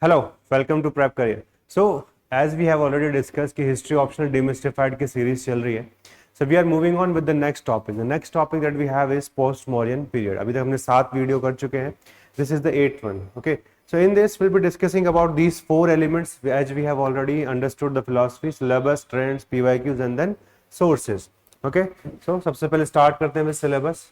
Hello, welcome to Prep Career. So, as we have already discussed कि history optional demystified की series चल रही है. So we are moving on with the next topic. The next topic that we have is post-Mauryan period. अभी तक हमने 7 video कर चुके हैं. This is the 8th one. Okay. So in this we'll be discussing about these 4 elements as we have already understood the philosophy, syllabus, trends, PYQs and then sources. Okay. So सबसे पहले start करते हैं with syllabus.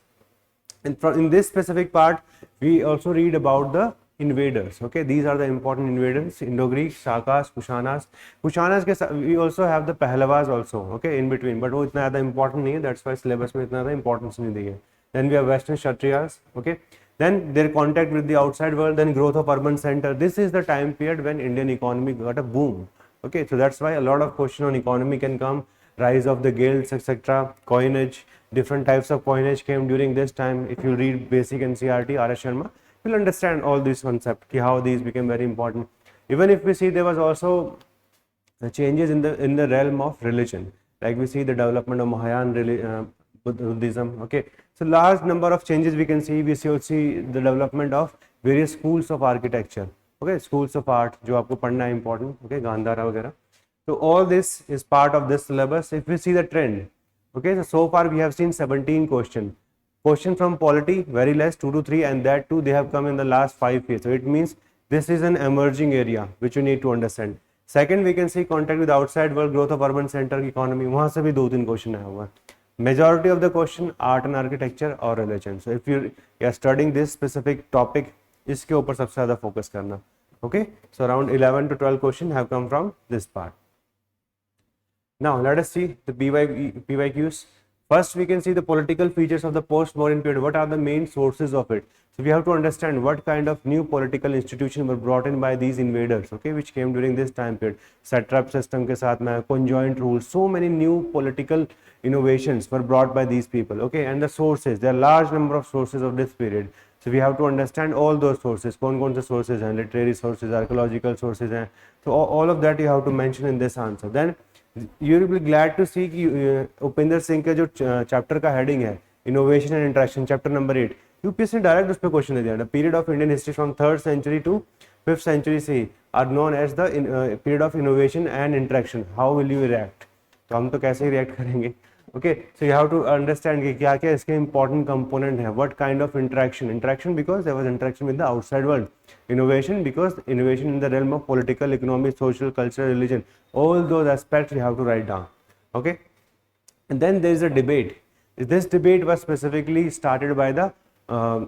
In this specific part, we also read about the invaders. Okay, these are the important invaders: Indo-Greeks, Shakas, Kushanas. Kushanas के we also have the Pehlavas also. Okay, in between, but वो इतना ज़्यादा important नहीं है. That's why syllabus में इतना ज़्यादा importance नहीं दी है. Then we have Western Kshatriyas. Okay, then their contact with the outside world. Then growth of urban center. This is the time period when Indian economy got a boom. Okay, so that's why a lot of question on economy can come. Rise of the guilds, etc. Coinage, different types of coinage came during this time. If you read basic NCERT, R.S. Sharma, you'll understand all these concepts, how these became very important. Even if we see there was also changes in the realm of religion, like we see the development of Mahayana Buddhism. Okay, so large number of changes we can see. We see the development of various schools of architecture. Okay, schools of art, जो आपको पढ़ना है important. Okay, Gandhara वगैरह. So all this is part of this syllabus. If we see the trend, okay, so far we have seen 17 questions. Question from polity, very less, 2 to 3, and that too they have come in the last 5 years. So it means this is an emerging area which you need to understand. Second, we can see contact with outside world, growth of urban center economy. वहाँ से भी 2-3 question आया हुआ. Majority of the question art and architecture or religion. So if you are studying this specific topic, इसके ऊपर सबसे ज़्यादा focus करना. Okay, so around 11 to 12 question have come from this part. Now let us see the PYQs. First, we can see the political features of the post-Mauryan period. What are the main sources of it? So we have to understand what kind of new political institutions were brought in by these invaders, okay, which came during this time period. Satrap system के साथ में conjoint rule. So many new political innovations were brought by these people, okay, and the sources. There are large number of sources of this period. So we have to understand all those sources. कौन-कौन से sources हैं? Literary sources, archaeological sources हैं. So all of that you have to mention in this answer. Then you will be glad to see कि उपेंद्र सिंह के जो chapter का heading है innovation and interaction, chapter number 8, UPSC ने direct उस पर question दे दिया. Period of Indian history from 3rd century to 5th century C are known as the period of innovation and interaction. How will you react? तो हम तो कैसे ही रिएक्ट करेंगे. Okay, so you have to understand कि क्या क्या इसके important component है. What kind of interaction because there was interaction with the outside world. Innovation because innovation in the realm of political, economic, social, cultural, religion. All those aspects you have to write down. Okay, and then there is a debate. This debate was specifically started by the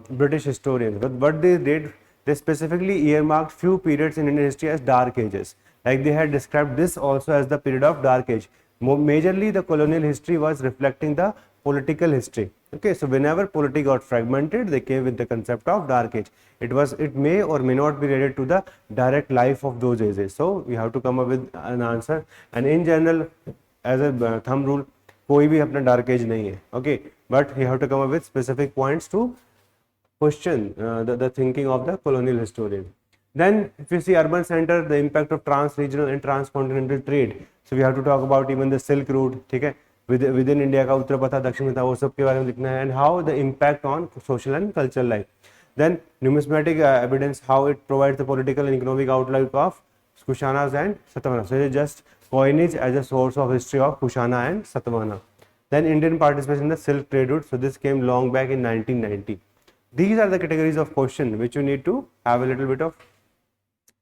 British historians. But what they did, they specifically earmarked few periods in Indian history as dark ages. Like they had described this also as the period of dark age. Majorly the colonial history was reflecting the political history. Okay, so whenever polity got fragmented, they came with the concept of dark age. It may or may not be related to the direct life of those ages. So we have to come up with an answer. And in general, as a thumb rule, कोई भी अपना dark age नहीं है. Okay, but you have to come up with specific points to question the thinking of the colonial historian. Then if you see urban center, the impact of trans-regional and transcontinental trade. So we have to talk about even the Silk Route, ठीक है, within India का उत्तर पथा दक्षिण पथा वो सब के बारे में लिखना है, and how the impact on social and cultural life. Then numismatic evidence, how it provides the political and economic outlook of Kushanas and Satavahana. So it is just coinage as a source of history of Kushana and Satavahana. Then Indian participation in the Silk Trade Route. So this came long back in 1990. These are the categories of question which you need to have a little bit of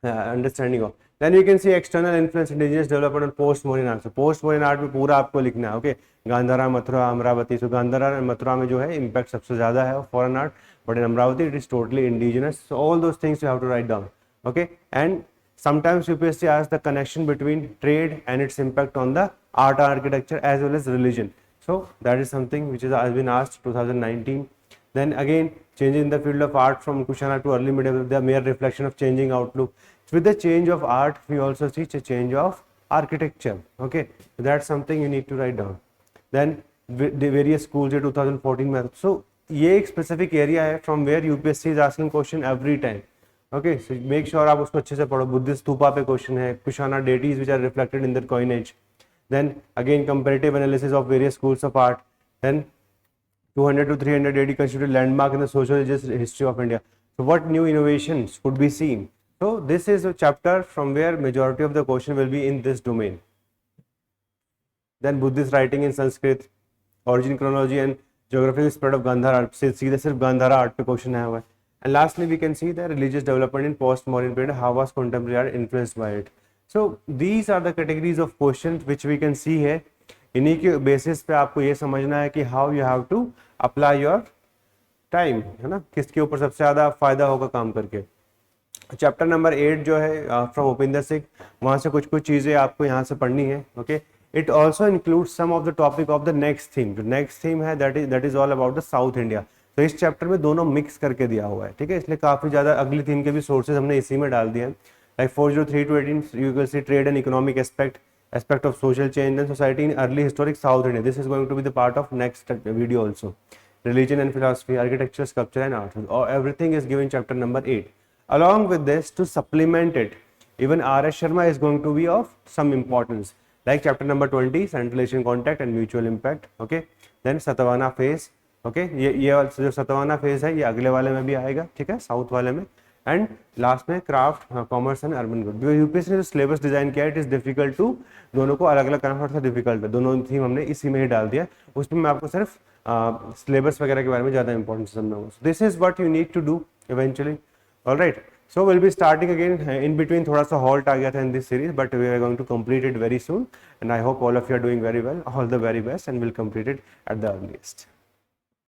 understanding of. Then you can see external influence, indigenous development and post-Mauryan art. So post-Mauryan art में पूरा आपको लिखना है. Okay, Gandhara, Mathura, Amravati. So Gandhara और मथुरा में जो है impact सबसे ज़्यादा है foreign art, but in Amravati it is totally indigenous. So all those things you have to write down. Okay, and sometimes UPSC asks the connection between trade and its impact on the art and architecture as well as religion. So that is something which has been asked 2019. Then again, changing the field of art from Kushana to early medieval, the mere reflection of changing outlook. With the change of art, we also see a change of architecture. Okay, so that's something you need to write down. Then the various schools in 2014 में. So ये एक specific area है from where UPSC is asking question every time. Okay, so make sure आप उसको अच्छे से पढ़ो. Buddhist stupa पे क्वेश्चन है. Kushana deities which are reflected in their coinage. Then again comparative analysis of various schools of art. Then 200 to 300 AD constituted landmark in the social history of India. So what new innovations could be seen? So this is a chapter from where majority of the question will be in this domain. Then Buddhist writing in Sanskrit, origin, chronology and geographical spread of Gandhara art. सीधे सिर्फ Gandhara art पे question आया हुआ है. And lastly we can see the religious development in post modern period, how was contemporary art influenced by it. So these are the categories of questions which we can see here. इन्हीं के basis पे आपको ये समझना है कि how you have to apply your time, है ना, किसके ऊपर सबसे ज़्यादा फायदा होगा काम करके. चैप्टर नंबर 8 जो है फ्रॉम उपिंदर सिंह, वहाँ से कुछ कुछ चीज़ें आपको यहाँ से पढ़नी है. Okay, it also include some of the topic of the next theme. जो नेक्स्ट थीम है that is all about the South India. तो इस चैप्टर में दोनों मिक्स करके दिया हुआ है, ठीक है, इसलिए काफ़ी ज़्यादा अगली थीम के भी सोर्सेज हमने इसी में डाल दिए हैं. Like 403 to 18 you will see trade and economic aspect of social change and society in early historic South India. This is going to be the part of next video also. Religion and philosophy, architecture, sculpture and art, everything is given chapter number 8. Along with this, to supplement it, even R.S. Sharma is going to be of some importance, like chapter number 20, central Asian contact and mutual impact. Okay, then Satavahana phase. Okay, ये जो Satavahana phase है ये अगले वाले में भी आएगा, ठीक है, साउथ वाले में. एंड लास्ट में craft, commerce and urban growth. UPSC ने जो सिलेबस डिजाइन किया है इट इज डिफिकल्ट टू, दोनों को अलग अलग करना थोड़ा सा डिफिकल्ट है. दोनों थीम हमने इसी में ही डाल दिया. उसमें मैं आपको सिर्फ सिलेबस वगैरह के बारे में ज़्यादा इंपॉर्टेंस समझाऊंगा. This is what you need to do eventually. Alright, so we'll be starting again. In between थोड़ा सा halt आ गया था in this series, but we are going to complete it very soon and I hope all of you are doing very well. All the very best and will complete it at the earliest.